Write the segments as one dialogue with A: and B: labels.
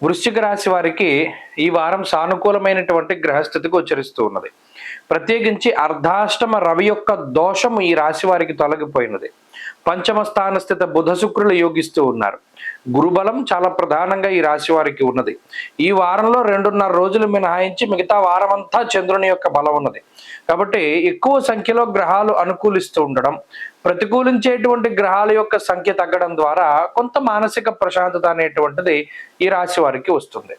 A: వృశ్చిక రాశి వారికి ఈ వారం సానుకూలమైనటువంటి గ్రహస్థితి గోచరిస్తూ ఉన్నది. ప్రత్యేకించి అర్ధాష్టమ రవి యొక్క దోషం ఈ రాశి వారికి తొలగిపోయినది. పంచమ స్థాన స్థిత బుధ శుక్రులు యోగిస్తూ ఉన్నారు. గురుబలం చాలా ప్రధానంగా ఈ రాశి వారికి ఉన్నది. ఈ వారంలో 2.5 రోజులు మినహాయించి మిగతా వారం అంతా చంద్రుని యొక్క బలం ఉన్నది. కాబట్టి ఎక్కువ సంఖ్యలో గ్రహాలు అనుకూలిస్తూ ఉండడం, ప్రతికూలించేటువంటి గ్రహాల యొక్క సంఖ్య తగ్గడం ద్వారా కొంత మానసిక ప్రశాంతత అనేటువంటిది ఈ రాశి వారికి వస్తుంది.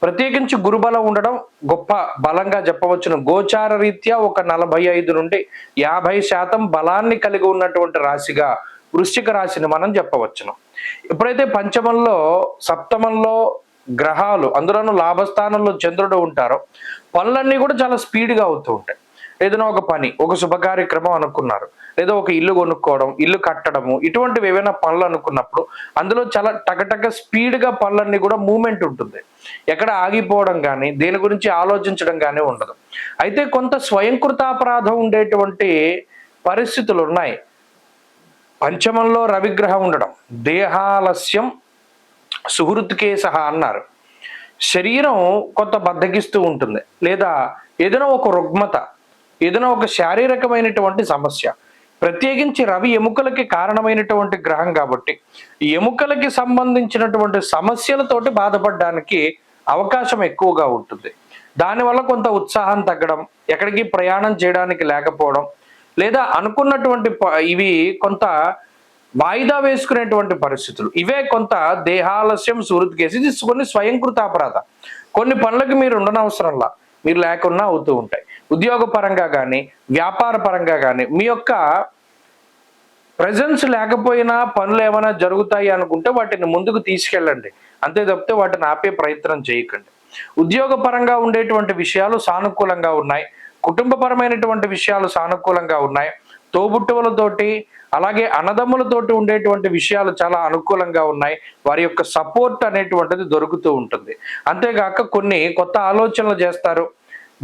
A: ప్రత్యేకించి గురుబలం ఉండడం గొప్ప బలంగా చెప్పవచ్చును. గోచార రీత్యా ఒక 45 నుండి 50% బలాన్ని కలిగి ఉన్నటువంటి రాశిగా వృశ్చిక రాశిని మనం చెప్పవచ్చును. ఎప్పుడైతే పంచమంలో సప్తమంలో గ్రహాలు అందులోనూ లాభస్థానంలో చంద్రుడు ఉంటారో పనులన్నీ కూడా చాలా స్పీడ్గా అవుతూ ఉంటాయి. ఏదైనా ఒక పని, ఒక శుభ కార్యక్రమం అనుకున్నారు, లేదా ఒక ఇల్లు కొనుక్కోవడం, ఇల్లు కట్టడము, ఇటువంటివి ఏవైనా పనులు అనుకున్నప్పుడు అందులో చాలా టకటక స్పీడ్గా పనులన్నీ కూడా మూమెంట్ ఉంటుంది. ఎక్కడ ఆగిపోవడం కానీ దేని గురించి ఆలోచించడం కానీ ఉండదు. అయితే కొంత స్వయంకృతాపరాధం ఉండేటువంటి పరిస్థితులు ఉన్నాయి. పంచమంలో రవిగ్రహం ఉండడం, దేహాలస్యం సుహృత్కేశః అన్నారు. శరీరం కొంత బద్దకిస్తూ ఉంటుంది, లేదా ఏదైనా ఒక రుగ్మత, ఏదైనా ఒక శారీరకమైనటువంటి సమస్య. ప్రత్యేకించి రవి ఎముకలకి కారణమైనటువంటి గ్రహం కాబట్టి ఎముకలకి సంబంధించినటువంటి సమస్యలతోటి బాధపడడానికి అవకాశం ఎక్కువగా ఉంటుంది. దానివల్ల కొంత ఉత్సాహం తగ్గడం, ఎక్కడికి ప్రయాణం చేయడానికి లేకపోవడం, లేదా అనుకున్నటువంటి ఇవి కొంత వాయిదా వేసుకునేటువంటి పరిస్థితులు, ఇవే కొంత దేహాలస్యం సుహృత్కేసి. ఇది కొన్ని స్వయంకృత అపరాధం. కొన్ని పనులకి మీరు ఉండనవసరంలా, మీరు లేకున్నా అవుతూ ఉంటాయి. ఉద్యోగ పరంగా కానీ వ్యాపార పరంగా కానీ మీ యొక్క ప్రజెన్స్ లేకపోయినా పనులు ఏమైనా జరుగుతాయి అనుకుంటే వాటిని ముందుకు తీసుకెళ్ళండి, అంతే తప్పితే వాటిని ఆపే ప్రయత్నం చేయకండి. ఉద్యోగ పరంగా ఉండేటువంటి విషయాలు సానుకూలంగా ఉన్నాయి. కుటుంబపరమైనటువంటి విషయాలు సానుకూలంగా ఉన్నాయి. తోబుట్టువులతోటి అలాగే అన్నదమ్ములతోటి ఉండేటువంటి విషయాలు చాలా అనుకూలంగా ఉన్నాయి. వారి యొక్క సపోర్ట్ అనేటువంటిది దొరుకుతూ ఉంటుంది. అంతేగాక కొన్ని కొత్త ఆలోచనలు చేస్తారు.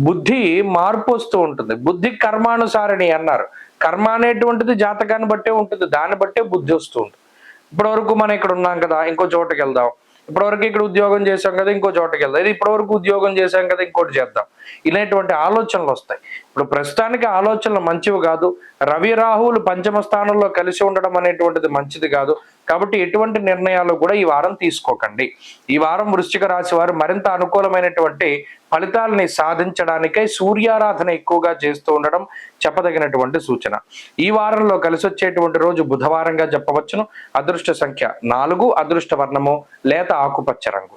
A: బుద్ధి మార్పు వస్తూ ఉంటుంది. బుద్ధి కర్మానుసారిణి అన్నారు. కర్మ అనేటువంటిది జాతకాన్ని బట్టే ఉంటుంది, దాన్ని బట్టే బుద్ధి వస్తూ ఉంటుంది. ఇప్పటివరకు మనం ఇక్కడ ఉన్నాం కదా, ఇంకో చోటకి వెళ్దాం. ఇప్పటివరకు ఇక్కడ ఉద్యోగం చేసాం కదా, ఇంకో చోటకి వెళ్దాం. ఇది ఇప్పటివరకు ఉద్యోగం చేసాం కదా, ఇంకోటి చేద్దాం. ఇలాంటి ఆలోచనలు వస్తాయి. ఇప్పుడు ప్రస్తుతానికి ఆలోచనలు మంచివి కాదు. రవి రాహువులు పంచమ స్థానంలో కలిసి ఉండడం అనేటువంటిది మంచిది కాదు. కాబట్టి ఎటువంటి నిర్ణయాలు కూడా ఈ వారం తీసుకోకండి. ఈ వారం వృశ్చిక రాశి వారు మరింత అనుకూలమైనటువంటి ఫలితాలని సాధించడానికై సూర్యారాధన ఎక్కువగా చేస్తూ ఉండడం చెప్పదగినటువంటి సూచన. ఈ వారంలో కలిసి వచ్చేటువంటి రోజు బుధవారంగా చెప్పవచ్చును. అదృష్ట సంఖ్య 4, అదృష్ట వర్ణము లేత ఆకుపచ్చ రంగు.